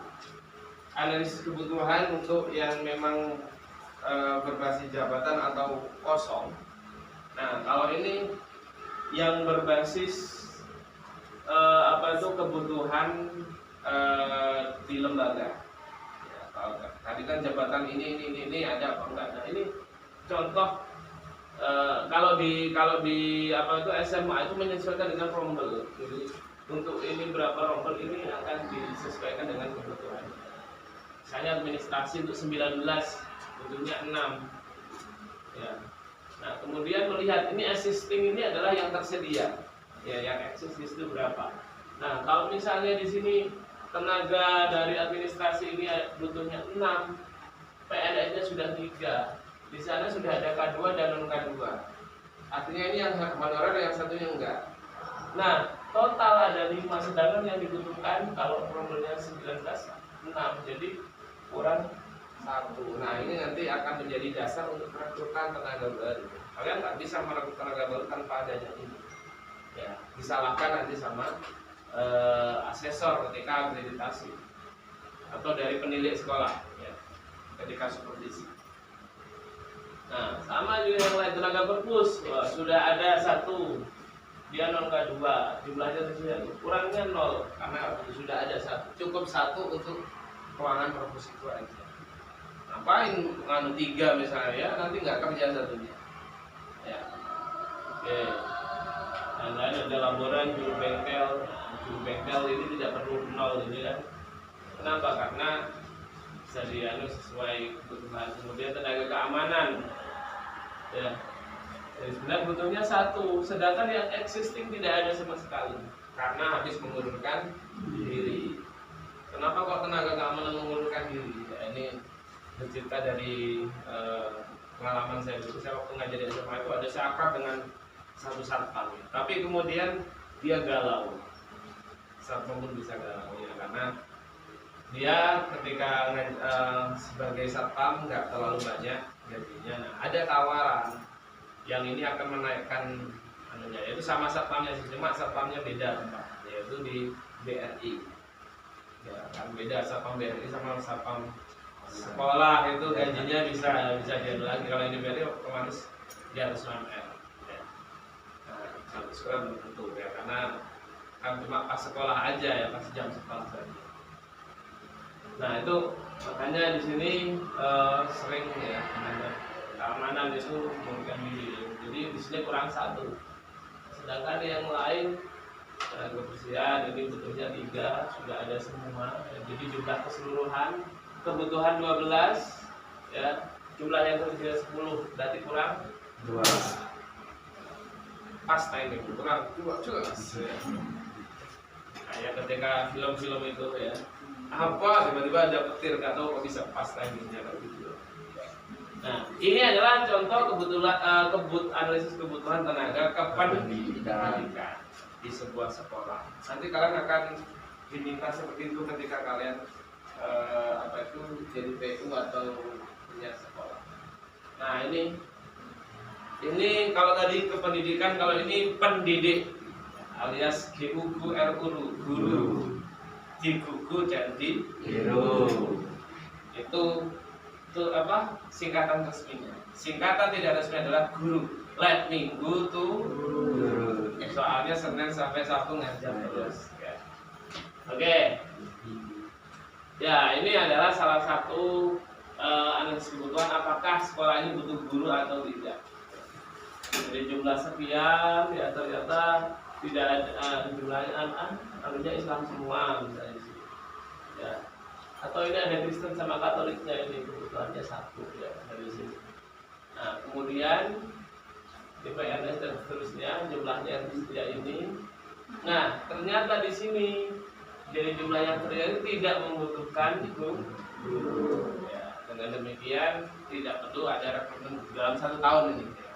analisis kebutuhan untuk yang memang berbasis jabatan atau kosong. Nah, kalau ini yang berbasis kebutuhan di lembaga. Ya, tadi kan jabatan ini ada apa enggak? Nah, ini contoh kalau di SMA itu menyesuaikan dengan rombel. Jadi untuk ini berapa rombel ini akan disesuaikan dengan kebutuhan. Misalnya administrasi untuk 19 butuhnya 6. Ya. Nah, kemudian melihat ini existing ini adalah yang tersedia. Ya, yang eksis itu berapa? Nah, kalau misalnya di sini tenaga dari administrasi ini butuhnya 6, PNS-nya sudah 3. Di sana sudah ada K2 dan non K2. Artinya ini yang honorer, yang satunya enggak. Nah, total ada 5, sedangkan yang dibutuhkan kalau rombelnya 19, 6. Jadi kurang 1. Nah, ini nanti akan menjadi dasar untuk perekrutan tenaga baru. Kalian nggak bisa merekrut tenaga baru tanpa adanya ini. Ya, disalahkan nanti sama asesor ketika akreditasi atau dari penilik sekolah, ya, ketika supervisi. Nah, sama juga yang lain, tenaga perpus. Wah, sudah ada 1, dia non K2, jumlahnya tersedia, kurangnya 0 karena sudah ada 1, cukup 1 untuk ruangan perpus itu aja. Ngapain 3 misalnya, ya nanti nggak kerja satunya. Ya, oke. Yang lain ada laboran, juru bengkel. Juru bengkel ini tidak perlu 0 ini kan. Kenapa? Karena bisa sesuai kebutuhan. Kemudian tenaga keamanan. Ya. Jadi sebenarnya butuhnya 1, sedangkan yang existing tidak ada sama sekali karena habis mengundurkan diri. Kenapa kok tenaga keamanan mengundurkan diri? Ya, ini bercerita dari pengalaman saya dulu. Saya waktu ngajar di SMA itu ada saya akrab dengan satu satpam, tapi kemudian dia galau. Satpam pun bisa galau ya, karena dia ketika sebagai satpam nggak terlalu banyak gajinya. Nah, ada tawaran yang ini akan menaikkan anunya, yaitu sama satpamnya sih, cuma satpamnya beda tempat, yaitu di BRI. Ya, kan beda satpam BRI sama satpam sekolah itu gajinya bisa dia lagi. Kalau yang di BRI otomatis dia harus 6M. Ya. Nah, satu sekolah belum tentu ya, karena kan cuma pas sekolah aja ya, pas jam sekolah saja. Nah, itu makanya di sini sering ya keamanan itu mengundurkan diri. Jadi di sini kurang 1. Sedangkan yang lain kebersihan ini butuhnya 3, sudah ada semua. Jadi jumlah keseluruhan kebutuhan 12 ya, jumlah yang tersedia 10, berarti kurang 2. Pas timing, kurang 2 juga. Kayak ketika film-film itu ya, apa tiba-tiba ada petir, nggak tahu kok bisa pas timingnya gitu. Nah, ini adalah contoh analisis kebutuhan tenaga kependidikan di sebuah sekolah. Nanti kalian akan diminta seperti itu ketika kalian jadi PU atau punya sekolah. Nah, ini kalau tadi kependidikan, kalau ini pendidik alias GUGU RU, guru, digugu jadi guru. Itu apa singkatan resminya. Singkatan tidak resmi adalah guru. Let minggu tuh guru. Soalnya Senin sampai Sabtu ngajar terus. Ya. Oke. Ya, ini adalah salah satu analisis kebutuhan, apakah sekolah ini butuh guru atau tidak. Jadi jumlah sekian ya, ternyata tidak ada jumlahnya anunya Islam semua misalnya sih. Ya. Atau ini ada Kristen sama Katoliknya, ini kebutuhannya 1 ya dari sini. Nah, kemudian di PNS dan seterusnya jumlahnya yang tersedia ini. Nah, ternyata di sini jadi jumlah yang tersedia tidak membutuhkan guru. Ya, dengan demikian tidak perlu ada rekrutmen dalam 1 tahun ini. Ya.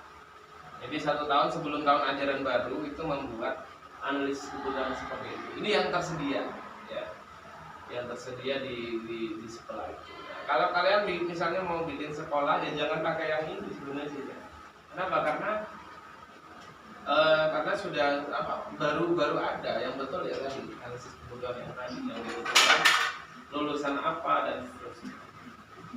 Jadi 1 tahun sebelum tahun ajaran baru itu membuat analisis kebutuhan seperti itu. Ini yang tersedia. Ya. yang tersedia di sekolah itu. Nah, kalau kalian misalnya mau bikin sekolah, ya jangan pakai yang ini sebenarnya. Kenapa? Karena sudah baru ada yang betul ya tadi analisis kebutuhan yang tadi yang dibutuhkan lulusan apa dan seterusnya.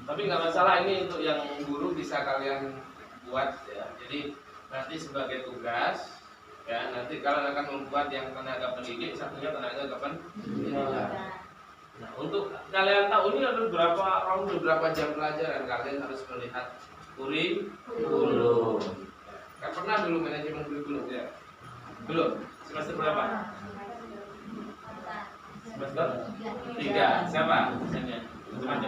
Tapi nggak masalah, ini untuk yang guru bisa kalian buat ya. Jadi nanti sebagai tugas ya, nanti kalian akan membuat yang tenaga pendidik, satunya tenaga kependidikan. Nah, untuk kalian tahu ini ada berapa jam pelajaran, kalian harus melihat kurikulum. Kan pernah dulu manajemen kurikulum ya? Belum? Semester berapa? Semester 3. Siapa? Misalnya Gunawan.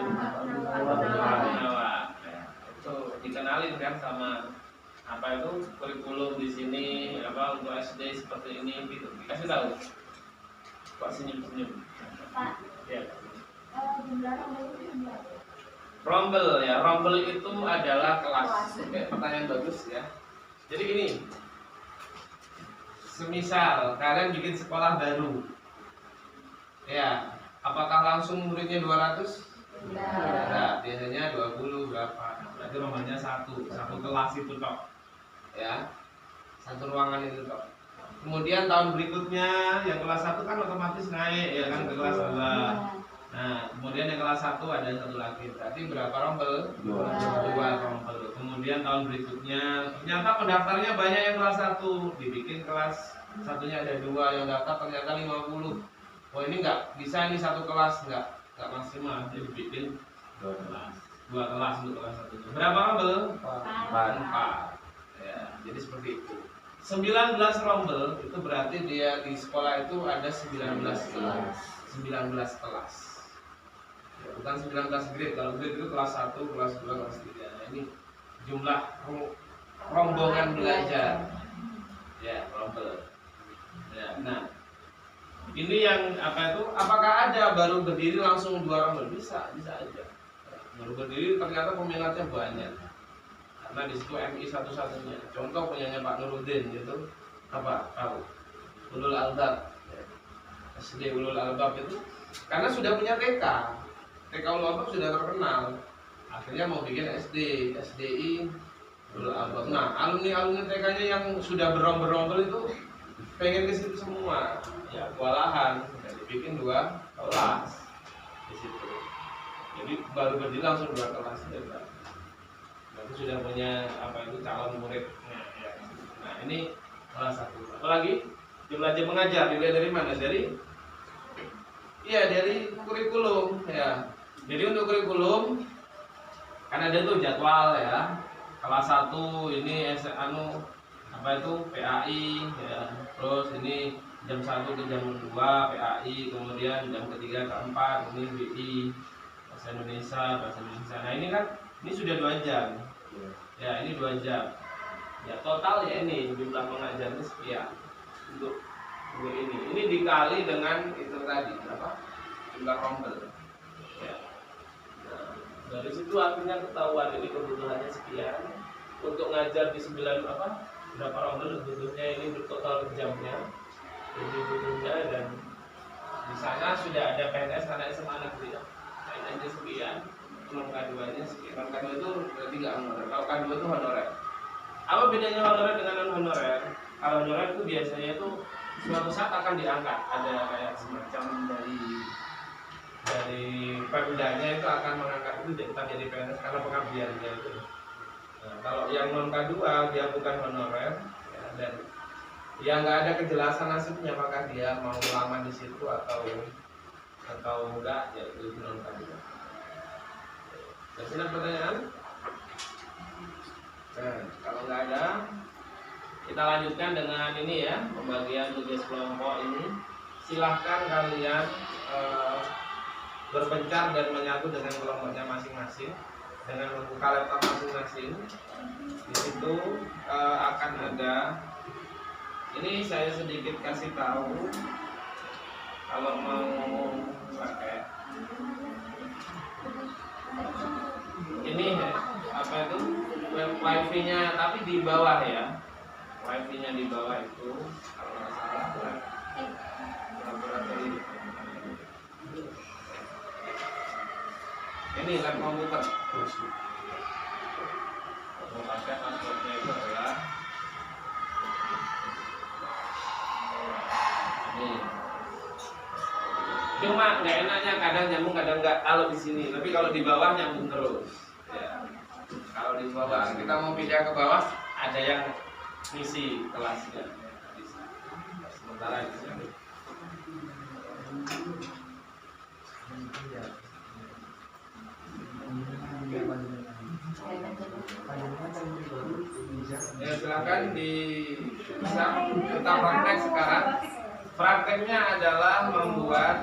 Itu dikenalin kan sama apa itu kurikulum di sini, apa untuk SD seperti ini gitu. Kasih tahu. Kok senyum-senyum? Ya. Rombel ya, rombel itu adalah kelas. Oke, pertanyaan bagus ya. Jadi gini, semisal kalian bikin sekolah baru, ya, apakah langsung muridnya 200? Tidak, biasanya 20 berapa? Berarti rombelnya satu kelas itu toh, ya, satu ruangan itu toh. Kemudian tahun berikutnya yang kelas 1 kan otomatis naik ya kan ke kelas 2. Nah, kemudian yang kelas 1 ada satu lagi. Berarti berapa rombel? 2 rombel. Kemudian tahun berikutnya ternyata pendaftarnya banyak yang kelas 1, dibikin kelas satunya ada 2 yang daftar ternyata 50. Oh ini nggak bisa, ini satu kelas nggak maksimal, jadi dibikin 2 kelas untuk kelas 1. Berapa rombel? 4. Ya, jadi seperti itu. 19 rombel itu berarti dia di sekolah itu ada 19 kelas. Ya, bukan 19 grade. Kalau grade itu kelas 1, kelas 2, kelas 3. Nah, ini jumlah rombongan belajar. Ya, rombel. Ya, nah, ini yang apa itu? Apakah ada baru berdiri langsung 2 rombel? Bisa aja. Baru berdiri ternyata peminatnya banyak. Karena di situ MI satu-satunya. Contoh punyanya Pak Nuruddin itu apa? Tahu? Ulul Albab. SD Ulul Albab itu karena sudah punya TK Ulul Albab sudah terkenal, akhirnya mau bikin SDI Ulul Albab. Nah, alumni TK-nya yang sudah berombel itu pengen ke situ semua, ya kewalahan, jadi bikin 2 kelas di situ. Jadi baru berdiri langsung 2 kelas ya. Nanti sudah punya apa itu calon muridnya. Ya. Nah ini kelas 1. Apalagi jumlah jam mengajar dilihat dari mana? Dari kurikulum ya. Jadi untuk kurikulum kan ada tuh jadwal ya. Kelas 1 ini apa itu PAI ya. Terus ini jam 1 ke jam 2 PAI, kemudian jam ketiga ke 4 ini BI bahasa Indonesia. Nah ini kan sudah 2 jam. Ya ini 2 jam. Ya total ya ini jumlah pengajarnya sekian untuk ini dikali dengan itu tadi berapa jumlah rombel ya. Nah, dari situ akhirnya ketahuan ini kebutuhannya sekian untuk ngajar di 9 berapa rombel butuhnya, ini total jamnya jadi butuhnya, dan di sana sudah ada PNS karena SMA negeri ya. PNS sekian, K2 nya sekian. K2 itu berarti nggak honorer. Kalau K2 itu honorer. Apa bedanya honorer dengan non honorer? Kalau honorer itu biasanya itu suatu saat akan diangkat, ada kayak semacam dari pemdanya itu akan mengangkat itu jadi PNS karena pengabdiannya itu. Nah, kalau yang non K2 dia bukan honorer ya, dan yang nggak ada kejelasan nasibnya apakah dia mau lama di situ atau enggak, ya itu non K2. Ada pertanyaan? Nah, kalau nggak ada, kita lanjutkan dengan ini ya, pembagian tugas kelompok ini. Silahkan kalian berpencar dan menyatu dengan kelompoknya masing-masing dengan membuka laptop masing-masing. Di situ akan ada, ini saya sedikit kasih tahu kalau mau pakai ini apa itu wifi-nya, tapi di bawah ya. Wifi-nya di bawah itu kalau nggak salah laboratorium. Ini lab komputer. Pakai passwordnya itu adalah ini. Cuma nggak enaknya kadang nyambung kadang nggak kalau di sini, tapi kalau di bawah nyambung terus. Ya. Kalau di bawah kita mau pindah ke bawah ada yang ngisi kelasnya. Sementara itu. Ya, silakan bisa kita praktek sekarang. Prakteknya adalah membuat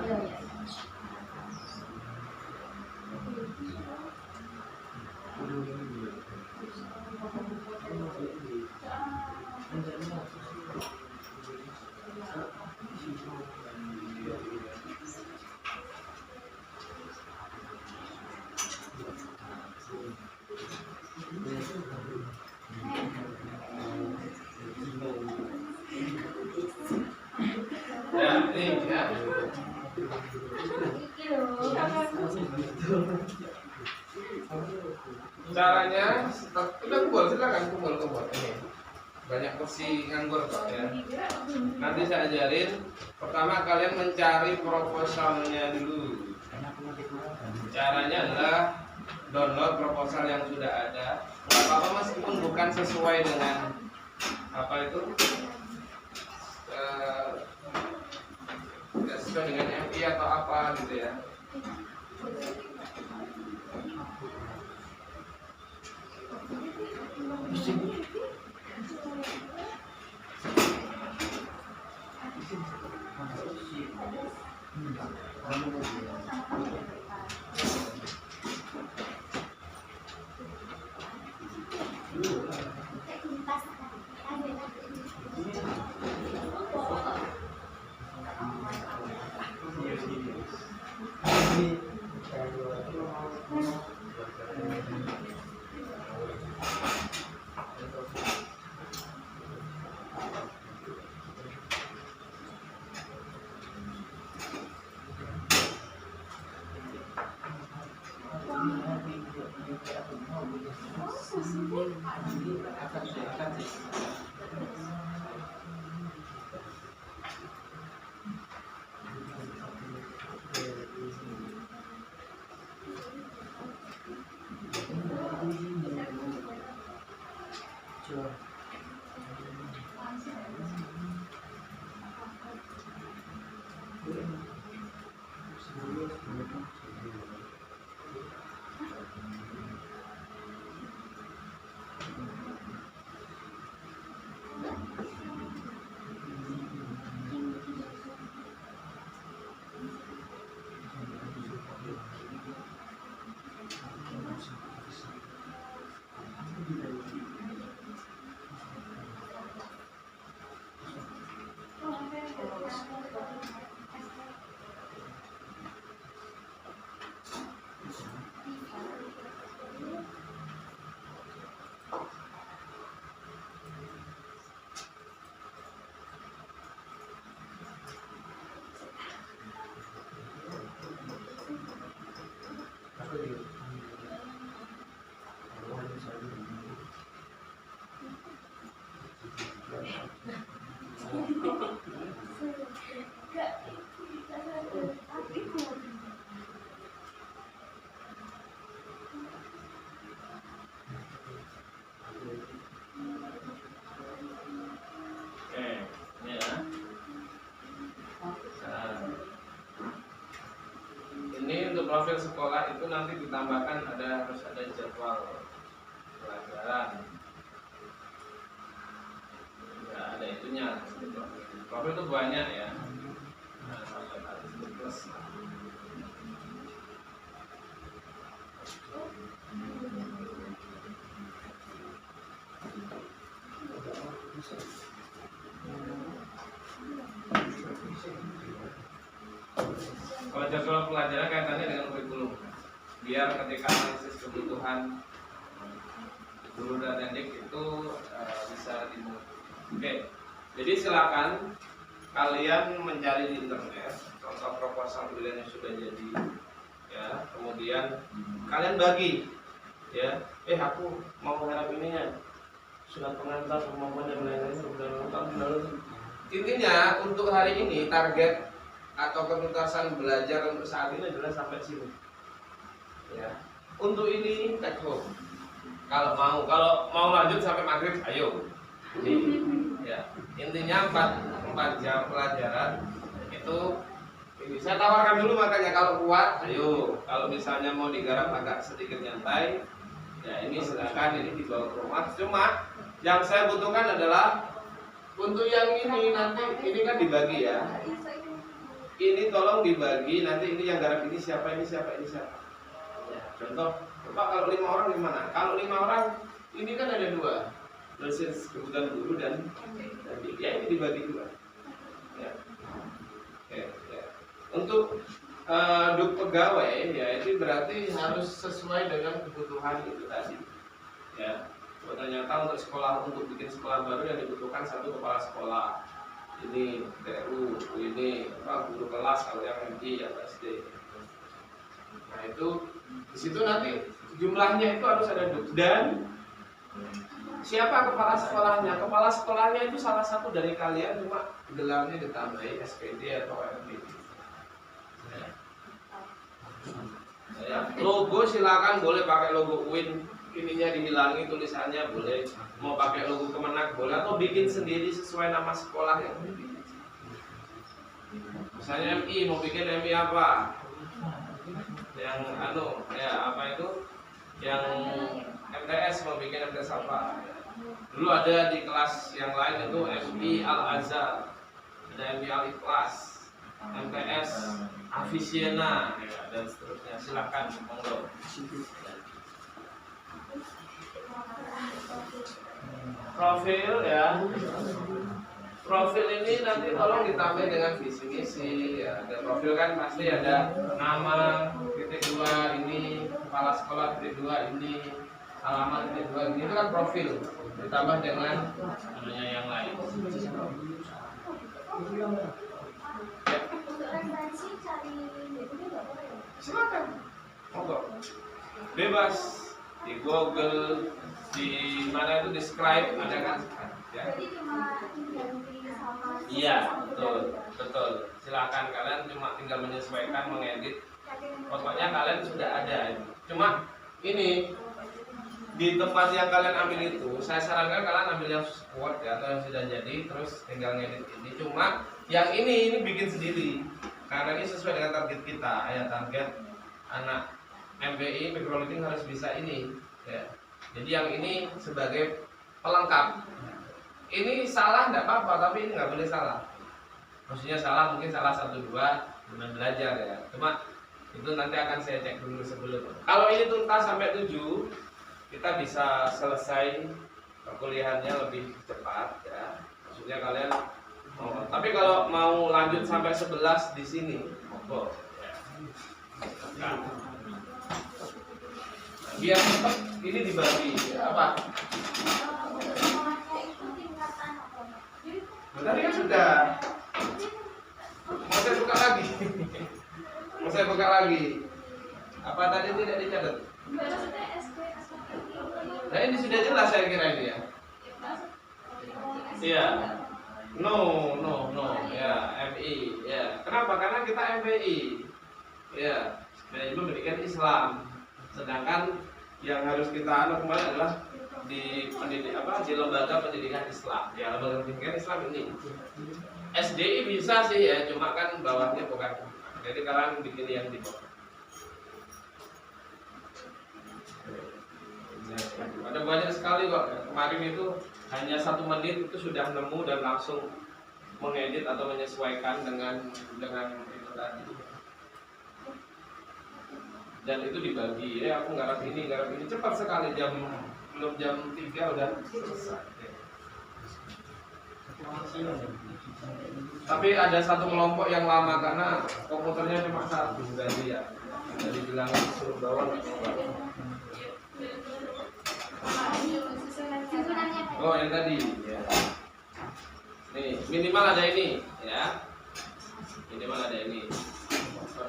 caranya. Udah kumpul, silakan kumpul ini. Banyak kursi nganggur kok ya. Nanti saya ajarin. Pertama kalian mencari proposalnya dulu. Caranya adalah download proposal yang sudah ada. Apa meskipun bukan sesuai dengan apa itu tidak sesuai dengan MI atau apa gitu ya. Profil sekolah itu nanti ditambahkan harus ada jadwal pelajaran. Ya, ada itunya. Profil itu banyak ya. Nah, sampai hari itu plus. Kalau jadwal pelajaran kaitannya dengan kurikulum, biar ketika analisis kebutuhan guru dan adik itu bisa dimuat. Oke, jadi silakan kalian mencari di internet contoh proposal pilihan yang sudah jadi, ya ya. Kemudian kalian bagi, ya. Aku mau harap ininya surat pengantar pemahaman dan lain-lain sudah. Intinya untuk hari ini target atau ketuntasan belajar untuk saat ini adalah sampai sini. Ya. Untuk ini take home. Kalau mau lanjut sampai maghrib, ayo. Ya. Intinya 4 jam pelajaran itu ini. Saya tawarkan dulu makanya kalau kuat, ayo. Kalau misalnya mau digarap agak sedikit nyantai, ya ini silakan ini dibawa ke rumah. Cuma yang saya butuhkan adalah untuk yang ini nanti ini kan dibagi ya. Ini tolong dibagi nanti ini yang garap ini siapa ini siapa ini siapa. Ya, contoh, Pak kalau 5 orang gimana? Kalau 5 orang ini kan ada 2. Dosen kebutuhan guru dan ya ini dibagi 2. Ya. Oke, ya. Untuk duk pegawai ya itu berarti harus sesuai dengan kebutuhan itu tadi. Ya. Ternyata untuk sekolah untuk bikin sekolah baru yang dibutuhkan 1 kepala sekolah. Ini TU, ini guru kelas kalau yang MI atau SD. Nah itu di situ nanti jumlahnya itu harus ada dan siapa kepala sekolahnya? Kepala sekolahnya itu salah satu dari kalian cuma gelarnya ditambahi SPD atau MI. Ya. Logo silakan boleh pakai logo UIN, ininya dihilangi tulisannya boleh, mau pakai logo Kemenak boleh atau bikin sendiri sesuai nama sekolah yang dibikin. Misalnya MI mau bikin MI apa? Yang apa itu? Yang MTS mau bikin MTS apa? Dulu ada di kelas yang lain itu MI Al-Azhar, ada MI Al-Ikhlas, MTS Avicenna dan seterusnya. Silakan monggo. Profil ya. Profil ini nanti tolong ditambah dengan visi misi ya. Ada profil kan pasti ada nama, titik 2 ini, kepala sekolah titik 2 ini, alamat titik 2 ini, itu kan profil. Ditambah dengan namanya yang lain. Silakan. Monggo. Bebas di Google, di mana itu describe ada kan? Ya. Jadi cuma ganti sama. Iya, betul. Silakan kalian cuma tinggal menyesuaikan, mengedit. Pokoknya kalian sudah ada. Cuma ini di tempat yang kalian ambil itu, saya sarankan kalian ambil yang Word ya, atau yang sudah jadi, terus tinggal ngedit ini. Cuma yang ini bikin sendiri. Karena ini sesuai dengan target kita, ya target anak MPI microlearning harus bisa ini. Ya. Jadi yang ini sebagai pelengkap. Ini salah tidak apa-apa, tapi ini nggak boleh salah. Maksudnya salah mungkin salah 1-2 dengan belajar ya. Cuma itu nanti akan saya cek dulu sebelum. Kalau ini tuntas sampai 7, kita bisa selesai perkuliahannya lebih cepat ya. Maksudnya kalian tapi kalau mau lanjut sampai 11 di sini, monggo. Nah, biar cepat ini dibagi ya, apa? Tadi kan sudah. Mau saya buka lagi. Mau saya buka lagi. Apa tadi tidak dicatat? Nah ini sudah jelas saya kira ini ya. Iya. No, ya MI, ya. Kenapa? Karena kita MPI, ya. Manajemen pendidikan Islam. Sedangkan yang harus kita kembali adalah di di lembaga pendidikan Islam. Ya, lembaga pendidikan Islam ini. SDI bisa sih ya, cuma kan bawahnya bukan. Jadi kalian bikin yang di bawah. Ada banyak sekali kok. Kemarin itu hanya 1 menit itu sudah nemu dan langsung mengedit atau menyesuaikan dengan itu tadi. Dan itu dibagi. Aku garap ini cepat sekali, belum jam 3 udah selesai. Tapi ada satu kelompok yang lama karena komputernya cuma 1 jadi ya. Jadi bilang suruh bawa nggak bawa. Oh yang tadi ya. Nih minimal ada ini ya. Minimal ada ini.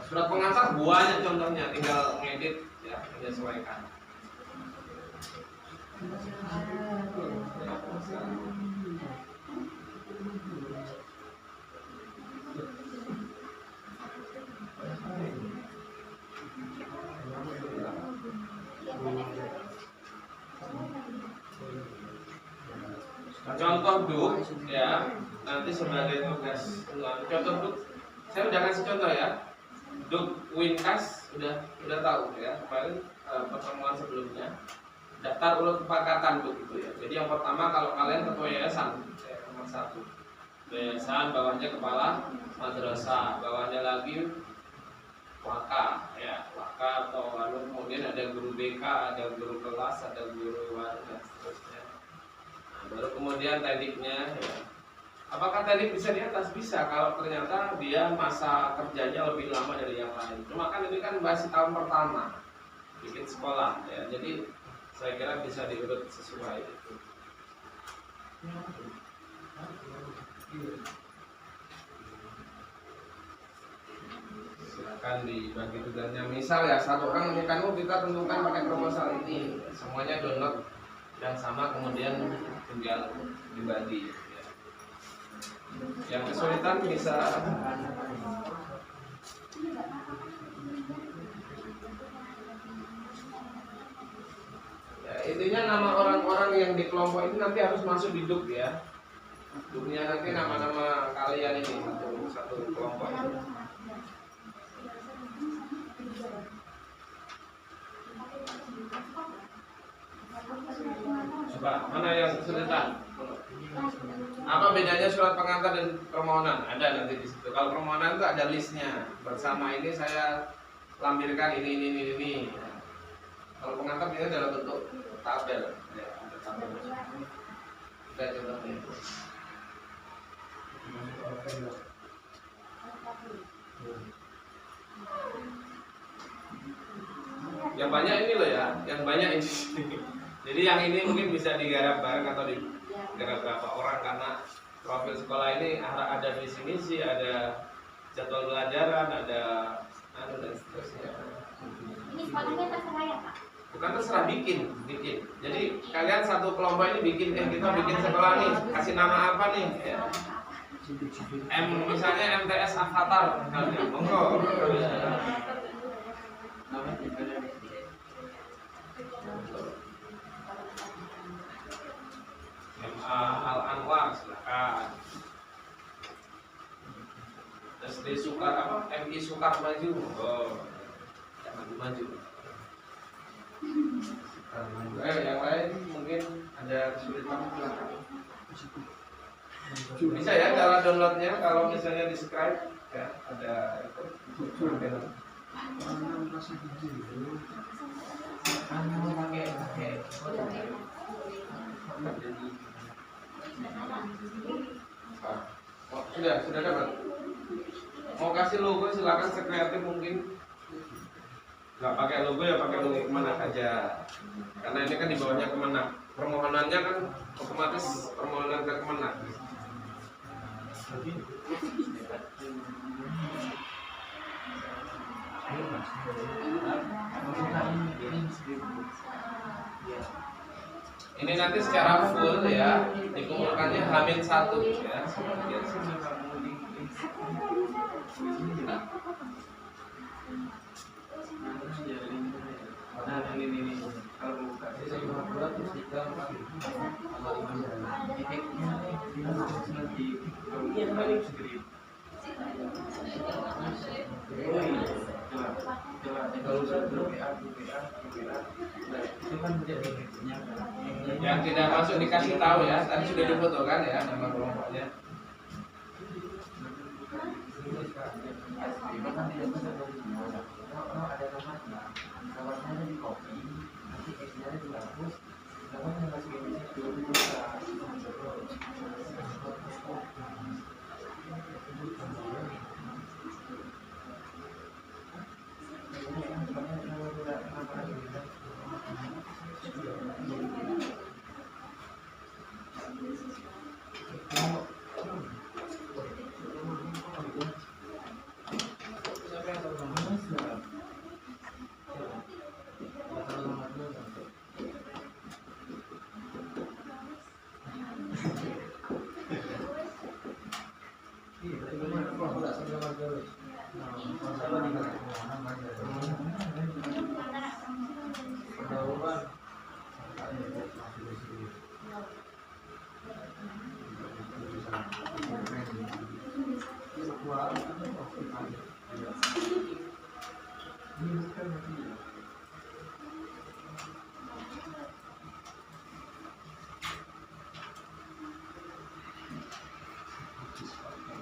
Surat pengantar banyak contohnya, tinggal ngedit ya, menyesuaikan. Contoh duk ya, nanti sebagai tugas. Contoh duk, saya udah kasih contoh ya. Duk Winkas udah tahu ya kemarin pertemuan sebelumnya. Daftar urut kepakatan duk itu ya. Jadi yang pertama kalau kalian ketua yayasan, nomor 1 yayasan, bawahnya kepala madrasah, bawahnya lagi waka ya, waka atau kemudian ada guru BK, ada guru kelas, ada guru dan seterusnya. Baru kemudian tadiknya ya. Apakah tadik bisa di atas? Bisa kalau ternyata dia masa kerjanya lebih lama dari yang lain. Cuma kan ini kan masih tahun pertama bikin sekolah ya. Jadi saya kira bisa diurut sesuai itu. Silakan dibagi tugasnya. Misal ya satu orang ini kan kita tentukan pakai proposal ini. Semuanya download yang sama kemudian tinggal dibagi ya. Yang kesulitan bisa ya, intinya nama orang-orang yang di kelompok ini nanti harus masuk di duk ya. Duknya nanti nama-nama kalian ini satu kelompok ini. Coba mana yang kesulitan? Apa bedanya surat pengantar dan permohonan? Ada nanti di situ. Kalau permohonan itu ada listnya. Bersama ini saya lampirkan ini. Kalau pengantar ini dalam bentuk tabel. Ya, ada tabel. Kita contohnya. Yang banyak ini loh ya, yang banyak ini. Jadi yang ini mungkin bisa digarap bareng atau digarap berapa orang karena profil sekolah ini ada visi-misi, ada jadwal pelajaran, ada dan seterusnya. Ini sekolahnya terserah ya Pak? Bukan terserah, bikin. Jadi kalian satu kelompok ini bikin, kita bikin sekolah nih, kasih nama apa nih? Ya. Misalnya MTS Avatar, monggo. Al Anwar silakan. SD Sukar apa? MI Sukar maju. Oh, maju. Yang lain mungkin ada kesulitan silakan. Bisa ya cara downloadnya kalau misalnya di subscribe ya ada itu. Sudah dapat. Mau kasih logo silakan sekreatif mungkin. Nggak pakai logo ya pakai logo Kemenak aja. Karena ini kan di bawahnya Kemenak. Permohonannya kan otomatis permohonan ke Kemenak. Ini nanti secara full ya dikumpulkannya H-1 ya. Nah ini kalau buka yang tidak masuk dikasih tahu ya. Tadi sudah difoto kan ya nama kelompoknya.